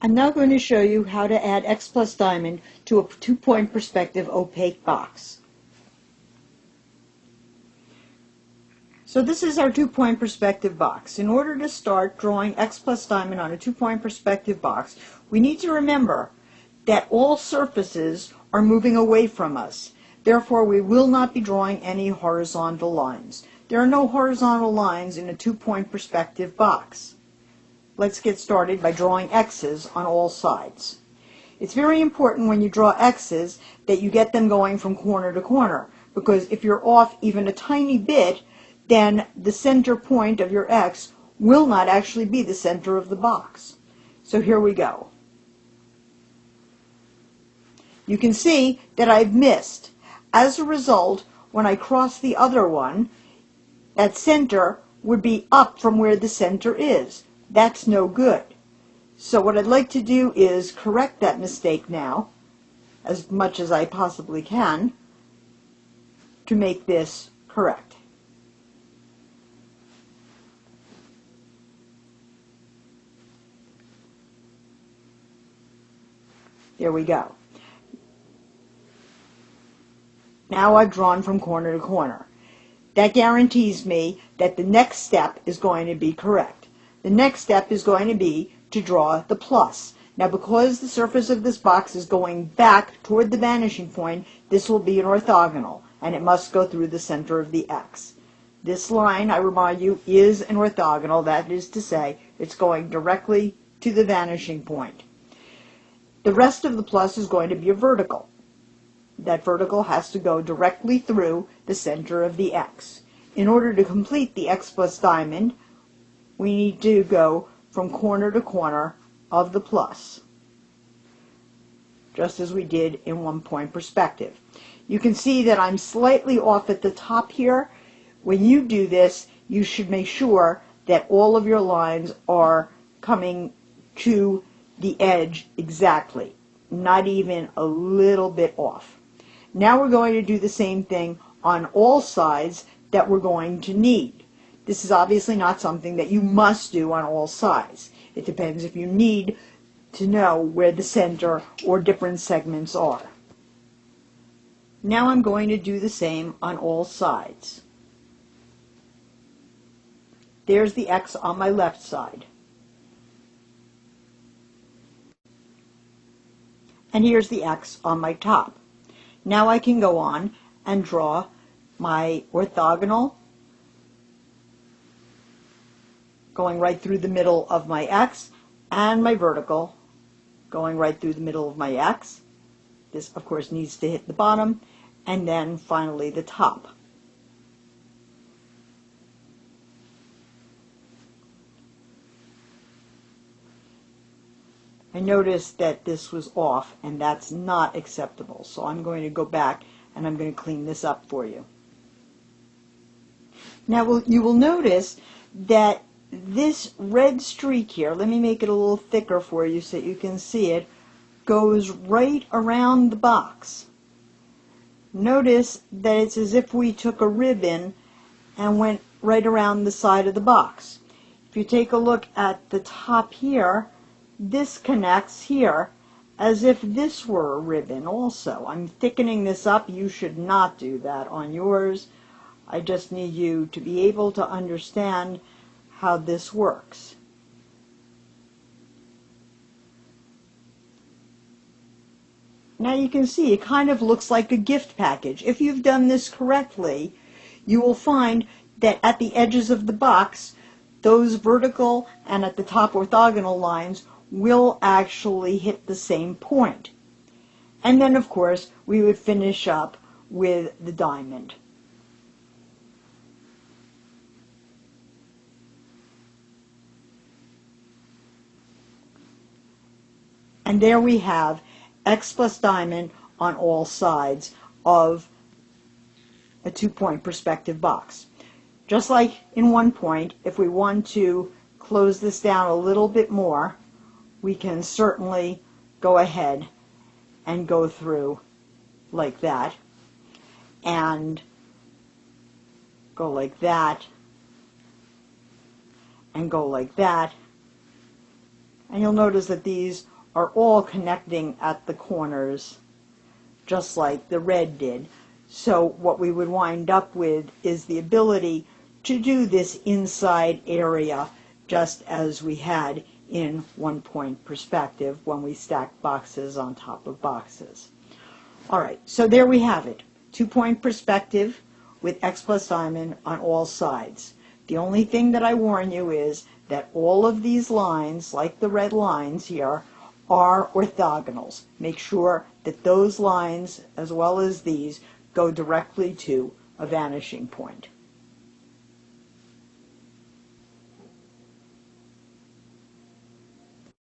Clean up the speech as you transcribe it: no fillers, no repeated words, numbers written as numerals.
I'm now going to show you how to add X plus diamond to a 2-point perspective opaque box. So this is our 2-point perspective box. In order to start drawing X plus diamond on a 2-point perspective box, we need to remember that all surfaces are moving away from us. Therefore, we will not be drawing any horizontal lines. There are no horizontal lines in a 2-point perspective box. Let's get started by drawing X's on all sides. It's very important when you draw X's that you get them going from corner to corner, because if you're off even a tiny bit, then the center point of your X will not actually be the center of the box. So here we go. You can see that I've missed. As a result, when I cross the other one, that center would be up from where the center is. That's no good. So what I'd like to do is correct that mistake now, as much as I possibly can, to make this correct. There we go. Now I've drawn from corner to corner. That guarantees me that the next step is going to be correct. The next step is going to be to draw the plus. Now, because the surface of this box is going back toward the vanishing point, this will be an orthogonal, and it must go through the center of the X. This line, I remind you, is an orthogonal. That is to say, it's going directly to the vanishing point. The rest of the plus is going to be a vertical. That vertical has to go directly through the center of the X. In order to complete the X plus diamond, we need to go from corner to corner of the plus, just as we did in 1-point perspective. You can see that I'm slightly off at the top here. When you do this, you should make sure that all of your lines are coming to the edge exactly, not even a little bit off. Now we're going to do the same thing on all sides that we're going to need. This is obviously not something that you must do on all sides. It depends if you need to know where the center or different segments are. Now I'm going to do the same on all sides. There's the X on my left side. And here's the X on my top. Now I can go on and draw my orthogonal going right through the middle of my X, and my vertical going right through the middle of my X. This, of course, needs to hit the bottom, and then finally the top. I noticed that this was off, and that's not acceptable, so I'm going to go back and I'm going to clean this up for you. Now you will notice that this red streak here, let me make it a little thicker for you so you can see it, goes right around the box. Notice that it's as if we took a ribbon and went right around the side of the box. If you take a look at the top here, this connects here as if this were a ribbon also. I'm thickening this up. You should not do that on yours. I just need you to be able to understand how this works. Now you can see it kind of looks like a gift package. If you've done this correctly, you will find that at the edges of the box, those vertical and at the top orthogonal lines will actually hit the same point. And then, of course, we would finish up with the diamond. And there we have X plus diamond on all sides of a 2-point perspective box. Just like in 1 point, if we want to close this down a little bit more, we can certainly go ahead and go through like that, and go like that, and go like that. And you'll notice that these are all connecting at the corners, just like the red did. So what we would wind up with is the ability to do this inside area just as we had in one-point perspective when we stacked boxes on top of boxes. All right, so there we have it. 2-point perspective with X plus diamond on all sides. The only thing that I warn you is that all of these lines, like the red lines here, are orthogonals. Make sure that those lines, as well as these, go directly to a vanishing point.